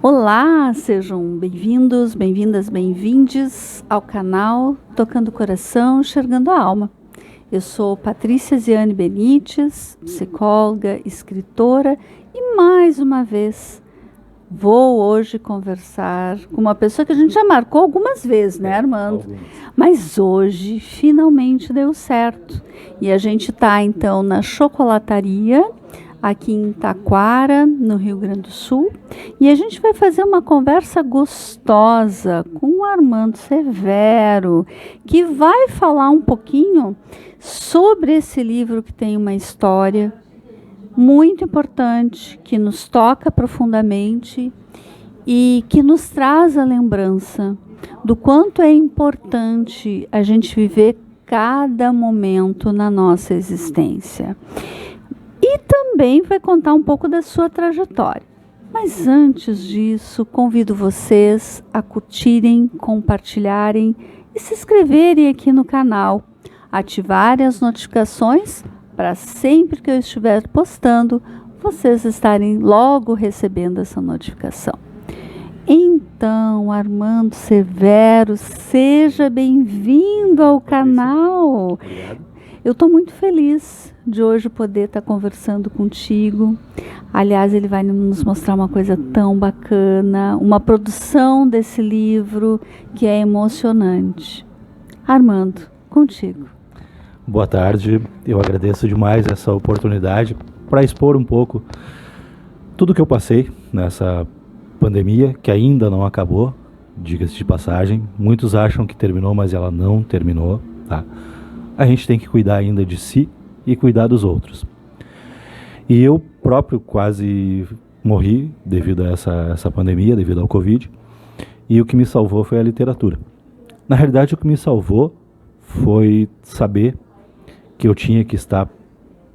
Olá, sejam bem-vindos, bem-vindas, bem-vindes ao canal Tocando o Coração, Enxergando a Alma. Eu sou Patrícia Ziane Benites, psicóloga, escritora e mais uma vez vou hoje conversar com uma pessoa que a gente já marcou algumas vezes, né, Armando? Mas hoje finalmente deu certo. E a gente está então na chocolataria aqui em Taquara, no Rio Grande do Sul, e a gente vai fazer uma conversa gostosa com o Armando Severo, que vai falar um pouquinho sobre esse livro que tem uma história muito importante, que nos toca profundamente e que nos traz a lembrança do quanto é importante a gente viver cada momento na nossa existência. E também vai contar um pouco da sua trajetória. Mas antes disso, convido vocês a curtirem, compartilharem e se inscreverem aqui no canal. Ativarem as notificações para sempre que eu estiver postando, vocês estarem logo recebendo essa notificação. Então, Armando Severo, seja bem-vindo ao canal. Obrigado. Eu estou muito feliz de hoje poder estar conversando contigo. Aliás, ele vai nos mostrar uma coisa tão bacana, uma produção desse livro que é emocionante. Armando, contigo. Boa tarde, eu agradeço demais essa oportunidade para expor um pouco tudo que eu passei nessa pandemia, que ainda não acabou, diga-se de passagem. Muitos acham que terminou, mas ela não terminou, tá? A gente tem que cuidar ainda de si e cuidar dos outros. E eu próprio quase morri devido a essa pandemia, devido ao Covid, e o que me salvou foi a literatura. Na realidade, o que me salvou foi saber que eu tinha que estar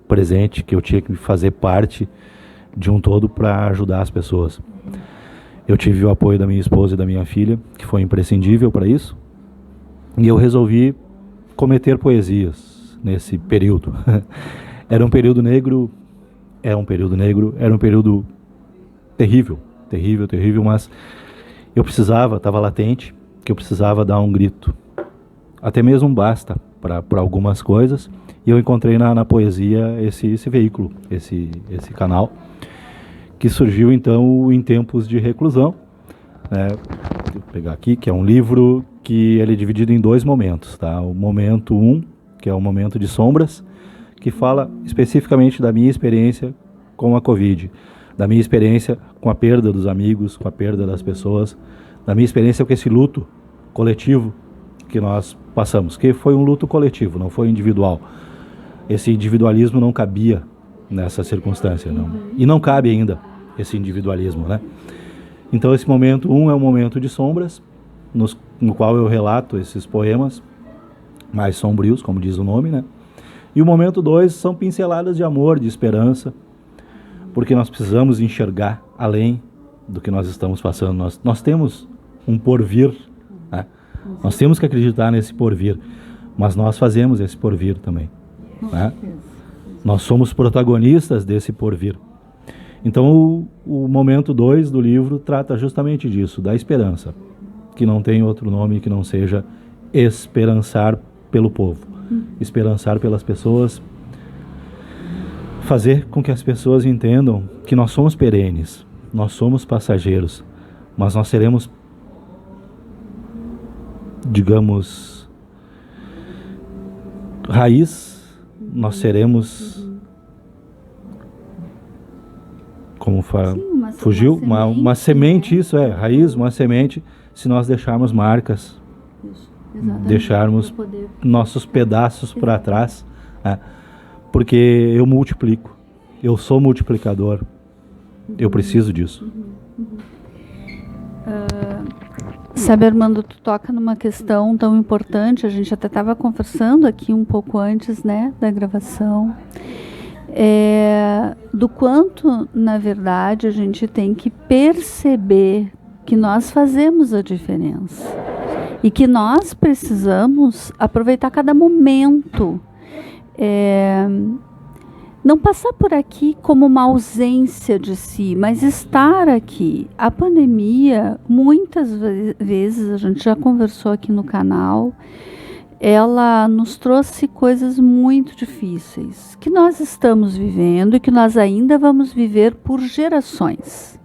presente, que eu tinha que fazer parte de um todo para ajudar as pessoas. Eu tive o apoio da minha esposa e da minha filha, que foi imprescindível para isso, e eu resolvi cometer poesias nesse período. Era um período negro, era um período terrível, mas eu precisava, estava latente, que eu precisava dar um grito. Até mesmo basta para algumas coisas, e eu encontrei na poesia esse veículo, esse canal, que surgiu então em tempos de reclusão. Vou pegar aqui, que é um livro que ele é dividido em dois momentos, tá? O momento 1, que é o momento de sombras, que fala especificamente da minha experiência com a Covid, da minha experiência com a perda dos amigos, com a perda das pessoas, da minha experiência com esse luto coletivo que nós passamos, que foi um luto coletivo, não foi individual. Esse individualismo não cabia nessa circunstância, não. E não cabe ainda esse individualismo, né? Então esse momento 1 é um momento de sombras, no qual eu relato esses poemas mais sombrios, como diz o nome, né? E o momento 2 são pinceladas de amor, de esperança, porque nós precisamos enxergar além do que nós estamos passando. Nós temos um porvir, né? Nós temos que acreditar nesse porvir, mas nós fazemos esse porvir também, né? Nós somos protagonistas desse porvir. Então o momento 2 do livro trata justamente disso, da esperança, que não tem outro nome que não seja esperançar pelo povo, esperançar pelas pessoas, fazer com que as pessoas entendam que nós somos perenes, nós somos passageiros, mas nós seremos, digamos, raiz, nós seremos, como fugiu, uma semente, isso é, raiz, uma semente, se nós deixarmos marcas, deixarmos nossos pedaços para trás, né? Porque eu multiplico, eu sou multiplicador, eu preciso disso. Sabe, Armando, tu toca numa questão tão importante, a gente até estava conversando aqui um pouco antes, né, da gravação, do quanto, na verdade, a gente tem que perceber que nós fazemos a diferença e que nós precisamos aproveitar cada momento. não passar por aqui como uma ausência de si, mas estar aqui. A pandemia, muitas vezes, a gente já conversou aqui no canal, ela nos trouxe coisas muito difíceis, que nós estamos vivendo e que nós ainda vamos viver por gerações.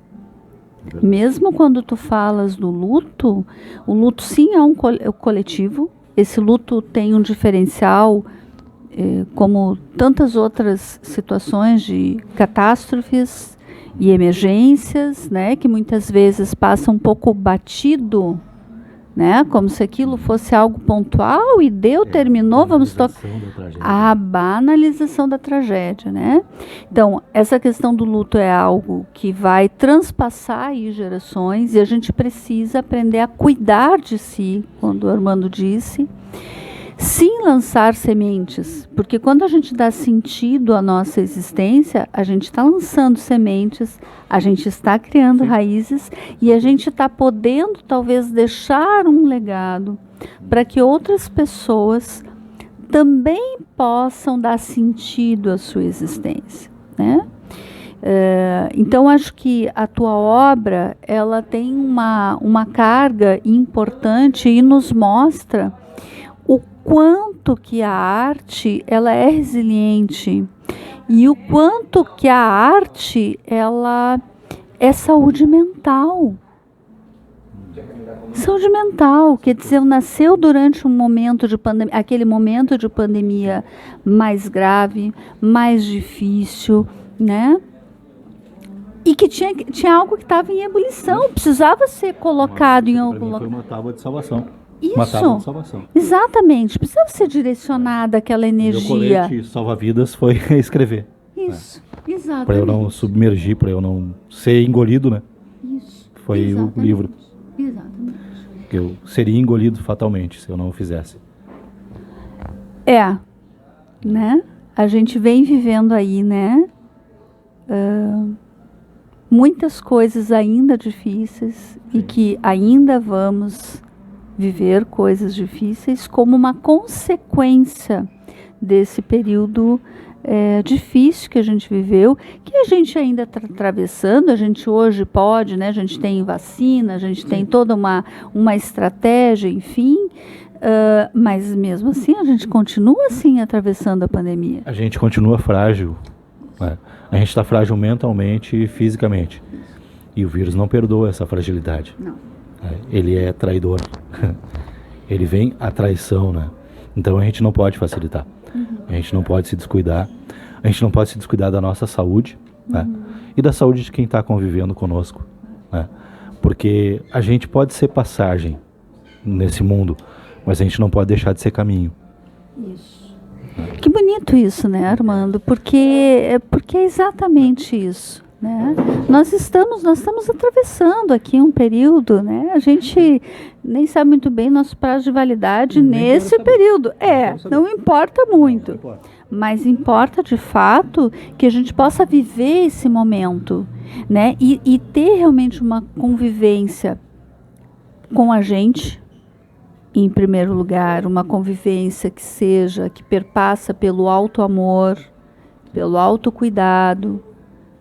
Mesmo quando tu falas do luto, o luto sim é um coletivo, esse luto tem um diferencial, como tantas outras situações de catástrofes e emergências, né, que muitas vezes passa um pouco batido, né, como se aquilo fosse algo pontual e terminou, vamos tocar a banalização da tragédia, né? Então, essa questão do luto é algo que vai transpassar aí gerações e a gente precisa aprender a cuidar de si, quando o Armando disse. Sim, lançar sementes, porque quando a gente dá sentido à nossa existência, a gente está lançando sementes, a gente está criando raízes e a gente está podendo talvez deixar um legado para que outras pessoas também possam dar sentido à sua existência, né? Então acho que a tua obra ela tem uma carga importante e nos mostra o quanto que a arte ela é resiliente e o quanto que a arte ela é saúde mental. Saúde mental, quer dizer, nasceu durante um momento de pandemia, aquele momento de pandemia mais grave, mais difícil, né? E que tinha algo que estava em ebulição, precisava ser colocado em algum lugar. Foi uma tábua de salvação. Isso, uma tábua de salvação. Exatamente, precisava ser direcionada aquela energia. O colete salva-vidas foi escrever. Isso, né? Exatamente. Para eu não submergir, para eu não ser engolido, né? Isso. Foi exatamente. O livro. Exatamente. Que eu seria engolido fatalmente se eu não o fizesse. Né? A gente vem vivendo aí, né? Muitas coisas ainda difíceis e que ainda vamos viver coisas difíceis como uma consequência desse período difícil que a gente viveu, que a gente ainda está atravessando. A gente hoje pode, né? A gente tem vacina, a gente tem toda uma estratégia, enfim, mas mesmo assim a gente continua assim atravessando a pandemia. A gente continua frágil, né? A gente está frágil mentalmente e fisicamente, e o vírus não perdoa essa fragilidade. Não. Ele é traidor. Ele vem à traição, né? Então a gente não pode facilitar. A gente não pode se descuidar. A gente não pode se descuidar da nossa saúde, né? E da saúde de quem está convivendo conosco, né? Porque a gente pode ser passagem nesse mundo, mas a gente não pode deixar de ser caminho. Isso. Que bonito isso, né, Armando? Porque é exatamente isso. Né? Nós estamos atravessando aqui um período, né? A gente nem sabe muito bem nosso prazo de validade nesse período. Não importa muito, mas importa de fato que a gente possa viver esse momento, né? E ter realmente uma convivência com a gente, em primeiro lugar, uma convivência que perpassa pelo auto-amor, pelo autocuidado,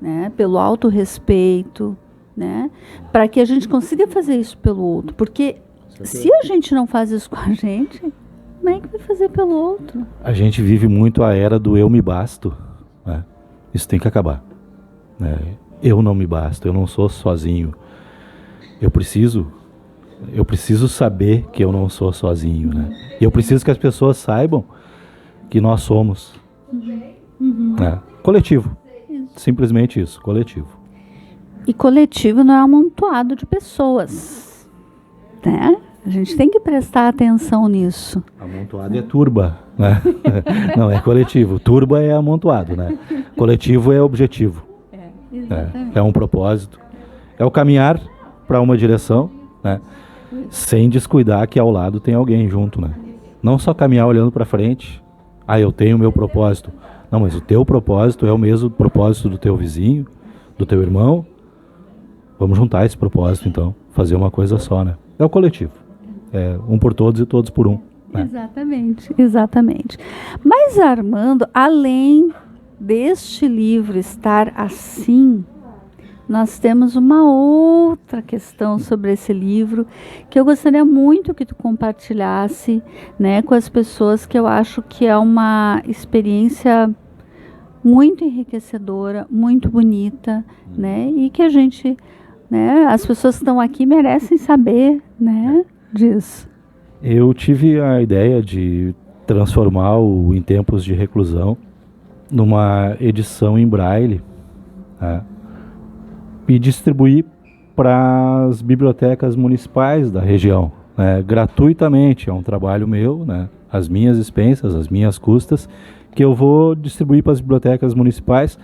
né, pelo autorrespeito, né, para que a gente consiga fazer isso pelo outro. Porque se a gente não faz isso com a gente, como é que vai fazer pelo outro? A gente vive muito a era do eu me basto, né? Isso tem que acabar, né? Eu não me basto, eu não sou sozinho. Eu preciso saber que eu não sou sozinho, né? E eu preciso que as pessoas saibam que nós somos, né? Coletivo. Simplesmente isso, coletivo. E coletivo não é um amontoado de pessoas, né? A gente tem que prestar atenção nisso. Amontoado é turba, né? Não, é coletivo. Turba é amontoado, né? Coletivo é objetivo. É um propósito. É o caminhar para uma direção, né? Sem descuidar que ao lado tem alguém junto, né? Não só caminhar olhando para frente. Eu tenho o meu propósito. Não, mas o teu propósito é o mesmo propósito do teu vizinho, do teu irmão. Vamos juntar esse propósito, então. Fazer uma coisa só, né? É o coletivo. É um por todos e todos por um, né? Exatamente. Mas, Armando, além deste livro estar assim, nós temos uma outra questão sobre esse livro que eu gostaria muito que tu compartilhasse, né, com as pessoas, que eu acho que é uma experiência muito enriquecedora, muito bonita, né, e que a gente, né, as pessoas que estão aqui merecem saber, né, disso. Eu tive a ideia de transformar o Em Tempos de Reclusão numa edição em braille, né, e distribuir para as bibliotecas municipais da região, né, gratuitamente. É um trabalho meu, né, às minhas expensas, às minhas custas, que eu vou distribuir para as bibliotecas municipais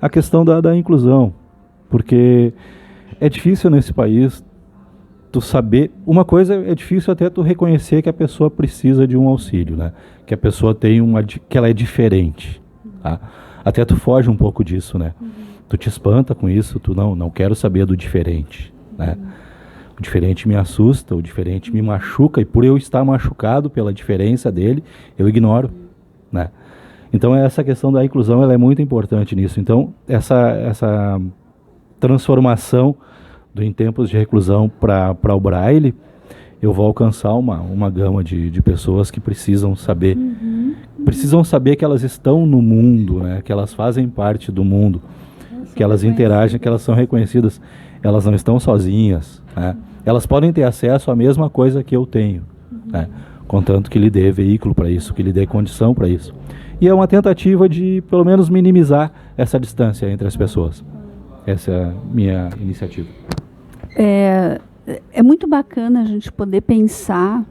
a questão da inclusão, porque é difícil nesse país tu saber, uma coisa é difícil até tu reconhecer que a pessoa precisa de um auxílio, né, que a pessoa tem que ela é diferente, tá? Até tu foge um pouco disso, né? Tu te espanta com isso, tu não quero saber do diferente, né? O diferente me assusta, o diferente me machuca, e por eu estar machucado pela diferença dele, eu ignoro, né? Então essa questão da inclusão, ela é muito importante nisso. Então essa transformação do Em Tempos de Reclusão para o braille, eu vou alcançar uma gama de pessoas que precisam saber, precisam saber que elas estão no mundo, né? Que elas fazem parte do mundo, que elas interagem, que elas são reconhecidas, elas não estão sozinhas, né? Elas podem ter acesso à mesma coisa que eu tenho, né? Contanto que lhe dê veículo para isso, que lhe dê condição para isso. E é uma tentativa de, pelo menos, minimizar essa distância entre as pessoas. Essa é a minha iniciativa. É muito bacana a gente poder pensar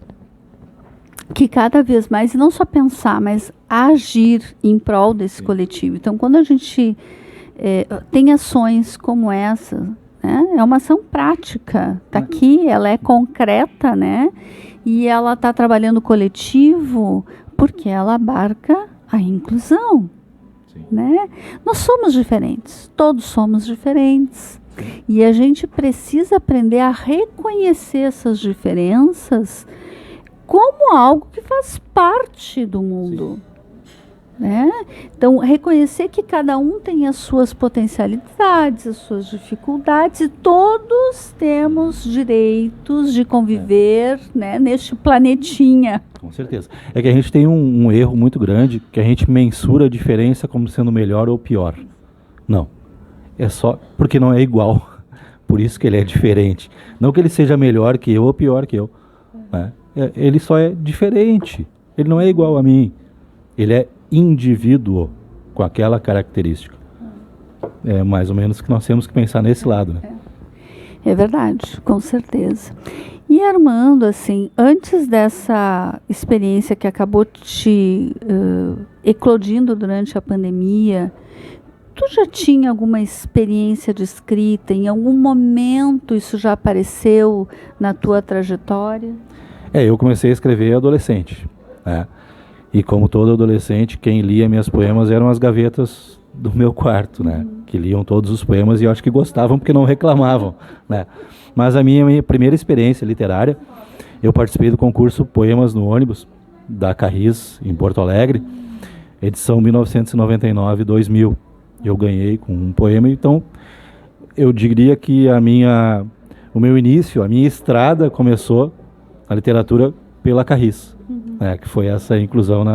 que cada vez mais, e não só pensar, mas agir em prol desse coletivo. Então, quando a gente tem ações como essa, né, é uma ação prática, está aqui, ela é concreta, né, e ela está trabalhando coletivo porque ela abarca a inclusão, né? Nós somos diferentes, todos somos diferentes, e a gente precisa aprender a reconhecer essas diferenças como algo que faz parte do mundo. Né? Então, reconhecer que cada um tem as suas potencialidades, as suas dificuldades, e todos temos direitos de conviver, né, neste planetinha. Com certeza. É que a gente tem um erro muito grande, que a gente mensura a diferença como sendo melhor ou pior. Não. É só porque não é igual. Por isso que ele é diferente. Não que ele seja melhor que eu ou pior que eu, né? Ele só é diferente. Ele não é igual a mim. Ele é indivíduo com aquela característica. É mais ou menos que nós temos que pensar nesse lado, né? É verdade, com certeza. E Armando, assim, antes dessa experiência que acabou te eclodindo durante a pandemia, tu já tinha alguma experiência de escrita? Em algum momento isso já apareceu na tua trajetória? Eu comecei a escrever adolescente, né? E como todo adolescente, quem lia minhas poemas eram as gavetas do meu quarto, né? Que liam todos os poemas e eu acho que gostavam porque não reclamavam, né? Mas a minha primeira experiência literária, eu participei do concurso Poemas no Ônibus, da Carris, em Porto Alegre, edição 1999-2000. Eu ganhei com um poema, então eu diria que o meu início, a minha estrada começou na literatura pela Carris. Que foi essa inclusão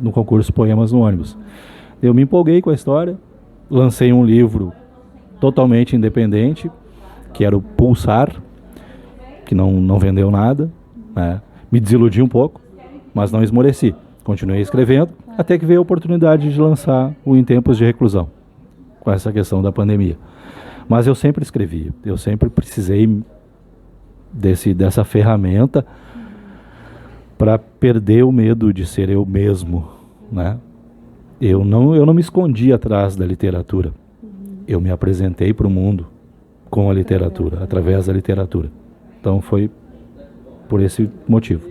no concurso Poemas no Ônibus. Eu me empolguei com a história, lancei um livro totalmente independente, que era o Pulsar, que não vendeu nada, né? Me desiludi um pouco, mas não esmoreci. Continuei escrevendo, até que veio a oportunidade de lançar o Em Tempos de Reclusão, com essa questão da pandemia. Mas eu sempre escrevi, eu sempre precisei dessa ferramenta para perder o medo de ser eu mesmo, né? Eu não me escondi atrás da literatura. Eu me apresentei para o mundo com a literatura, através da literatura. Então foi por esse motivo.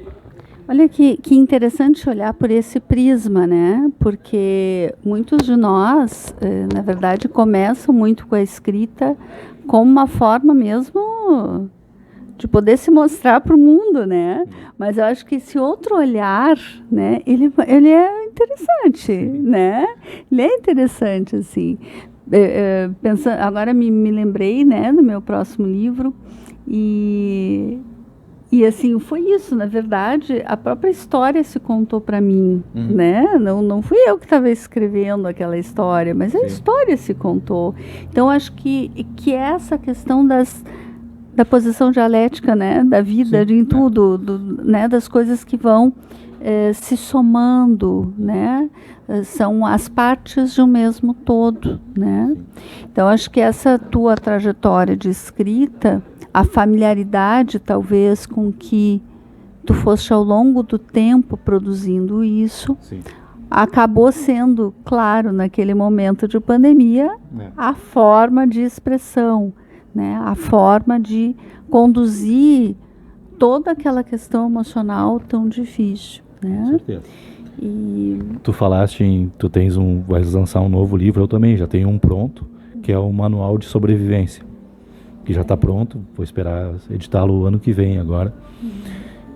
Olha que interessante olhar por esse prisma, né? Porque muitos de nós, na verdade, começam muito com a escrita como uma forma mesmo de poder se mostrar para o mundo, né? Mas eu acho que esse outro olhar, né, ele é interessante, né? Ele é interessante, assim. Pensando, agora me lembrei, né, do meu próximo livro e assim, foi isso, na verdade, a própria história se contou para mim, né? Não fui eu que estava escrevendo aquela história, mas a história se contou. Então, acho que é essa questão da posição dialética, né? Da vida, em tudo, né? Das coisas que vão se somando, né? São as partes de um mesmo todo, né? Então, acho que essa tua trajetória de escrita, a familiaridade, talvez, com que tu foste ao longo do tempo produzindo isso, acabou sendo, claro, naquele momento de pandemia, a forma de expressão, né? A forma de conduzir toda aquela questão emocional tão difícil, né? Com certeza. Tu falaste vais lançar um novo livro, eu também já tenho um pronto, que é o Manual de Sobrevivência, que já está pronto, vou esperar editá-lo o ano que vem agora,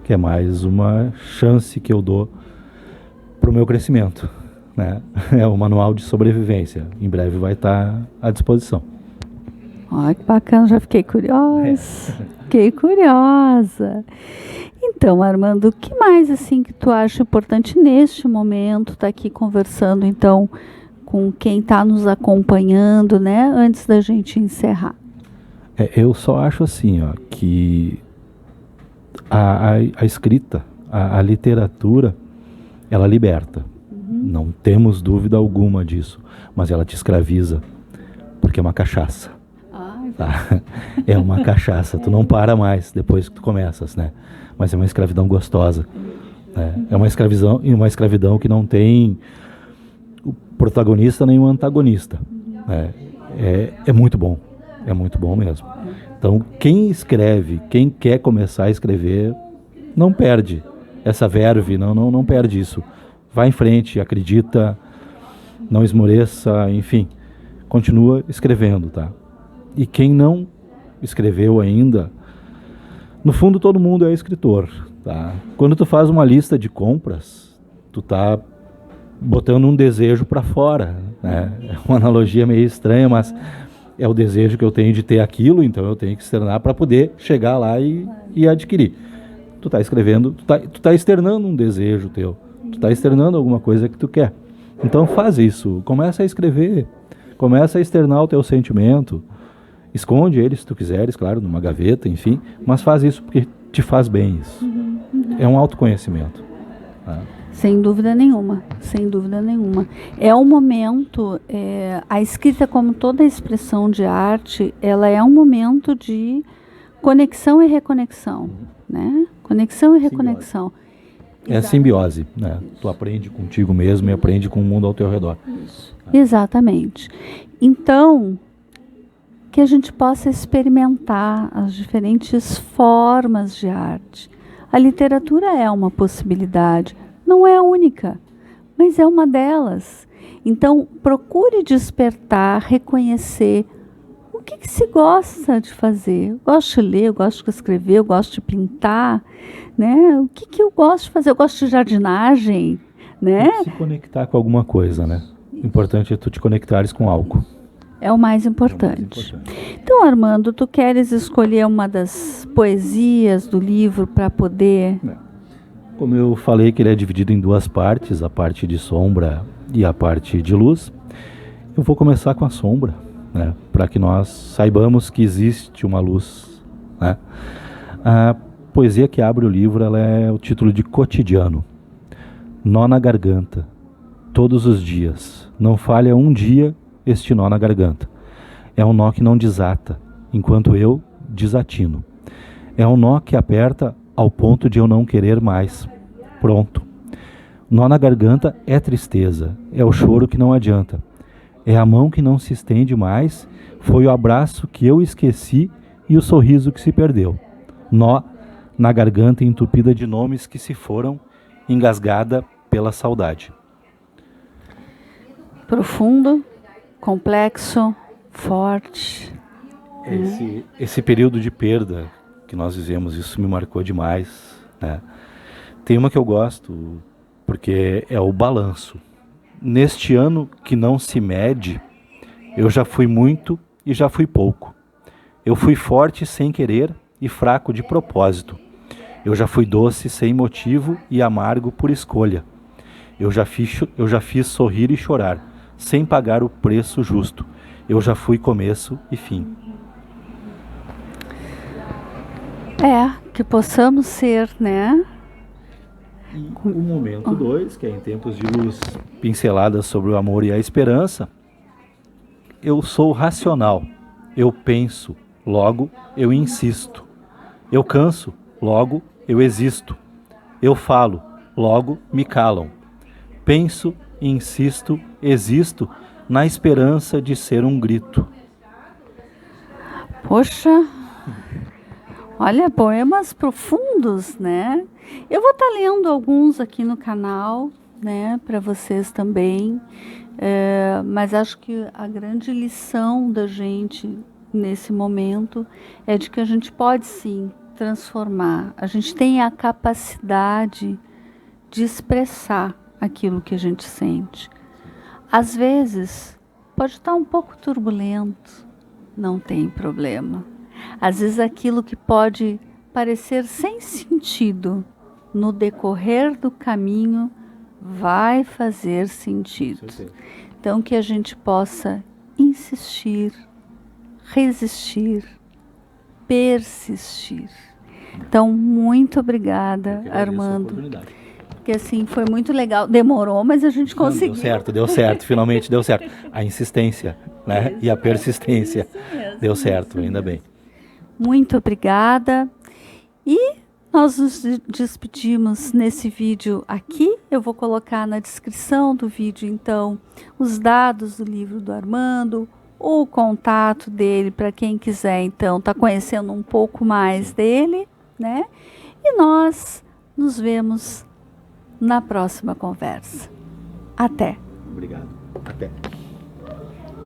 que é mais uma chance que eu dou para o meu crescimento, né? É o Manual de Sobrevivência, em breve vai estar à disposição. Olha que bacana, já fiquei curiosa. Fiquei curiosa. Então, Armando, o que mais assim que tu acha importante neste momento estar aqui conversando então com quem está nos acompanhando, né? Antes da gente encerrar. Eu só acho assim, ó, que a escrita, a literatura, ela liberta. Não temos dúvida alguma disso, mas ela te escraviza, porque é uma cachaça. Tá? É uma cachaça, tu não para mais depois que tu começas, né? Mas é uma escravidão gostosa, né? É uma escravidão que não tem o protagonista nem o antagonista, né? É muito bom mesmo. Então, quem escreve, quem quer começar a escrever, não perde essa verve, não perde isso. Vai em frente, acredita, não esmoreça, enfim, continua escrevendo, tá? E quem não escreveu ainda, no fundo todo mundo é escritor, tá? Quando tu faz uma lista de compras, tu tá botando um desejo para fora, né? É uma analogia meio estranha, mas é o desejo que eu tenho de ter aquilo, então eu tenho que externar para poder chegar lá e adquirir. Tu tá escrevendo, tu tá externando um desejo teu, tu tá externando alguma coisa que tu quer. Então faz isso, começa a escrever, começa a externar o teu sentimento. Esconde ele, se tu quiseres, claro, numa gaveta, enfim, mas faz isso porque te faz bem isso. É um autoconhecimento. Tá? Sem dúvida nenhuma, sem dúvida nenhuma. É um momento, a escrita, como toda expressão de arte, ela é um momento de conexão e reconexão, né? Conexão e reconexão. É a simbiose, né? Tu aprende contigo mesmo e aprende com o mundo ao teu redor. Isso. Exatamente. Então, que a gente possa experimentar as diferentes formas de arte. A literatura é uma possibilidade, não é a única, mas é uma delas. Então, procure despertar, reconhecer o que se gosta de fazer. Eu gosto de ler, eu gosto de escrever, eu gosto de pintar, né? O que eu gosto de fazer? Eu gosto de jardinagem, né? Se conectar com alguma coisa, né? O importante é tu te conectares com algo. É o mais importante. Então, Armando, tu queres escolher uma das poesias do livro para poder... Como eu falei que ele é dividido em duas partes, a parte de sombra e a parte de luz, eu vou começar com a sombra, né, para que nós saibamos que existe uma luz, né? A poesia que abre o livro, ela é o título de Cotidiano. Nó na garganta, todos os dias, não falha um dia este nó na garganta. É um nó que não desata, enquanto eu desatino. É um nó que aperta ao ponto de eu não querer mais. Pronto. Nó na garganta é tristeza, é o choro que não adianta. É a mão que não se estende mais, foi o abraço que eu esqueci e o sorriso que se perdeu. Nó na garganta entupida de nomes que se foram, engasgada pela saudade. Profundo, complexo, forte. Esse período de perda que nós vivemos, isso me marcou demais, né? Tem uma que eu gosto, porque é o balanço. Neste ano que não se mede, eu já fui muito e já fui pouco. Eu fui forte sem querer e fraco de propósito. Eu já fui doce sem motivo e amargo por escolha. Eu já fiz sorrir e chorar, sem pagar o preço justo. Eu já fui começo e fim. Que possamos ser, né? E o momento 2, que é em tempos de luz, pinceladas sobre o amor e a esperança. Eu sou racional, eu penso, logo eu insisto. Eu canso, logo eu existo. Eu falo, logo me calam. Penso, insisto, existo, na esperança de ser um grito. Poxa, olha, poemas profundos, né? Eu vou estar lendo alguns aqui no canal, né, para vocês também. Mas acho que a grande lição da gente nesse momento é de que a gente pode sim transformar. A gente tem a capacidade de expressar aquilo que a gente sente. Às vezes pode estar um pouco turbulento, não tem problema. Às vezes aquilo que pode parecer sem sentido, no decorrer do caminho vai fazer sentido. Então que a gente possa insistir, resistir, persistir. Então muito obrigada, Armando. Porque assim, foi muito legal. Demorou, mas a gente conseguiu. Deu certo, finalmente deu certo. A insistência, né? E a persistência. Deu certo, ainda bem. Muito obrigada. E nós nos despedimos nesse vídeo aqui. Eu vou colocar na descrição do vídeo, então, os dados do livro do Armando, o contato dele para quem quiser, então, tá conhecendo um pouco mais dele, né? E nós nos vemos na próxima conversa. Até. Obrigado. Até.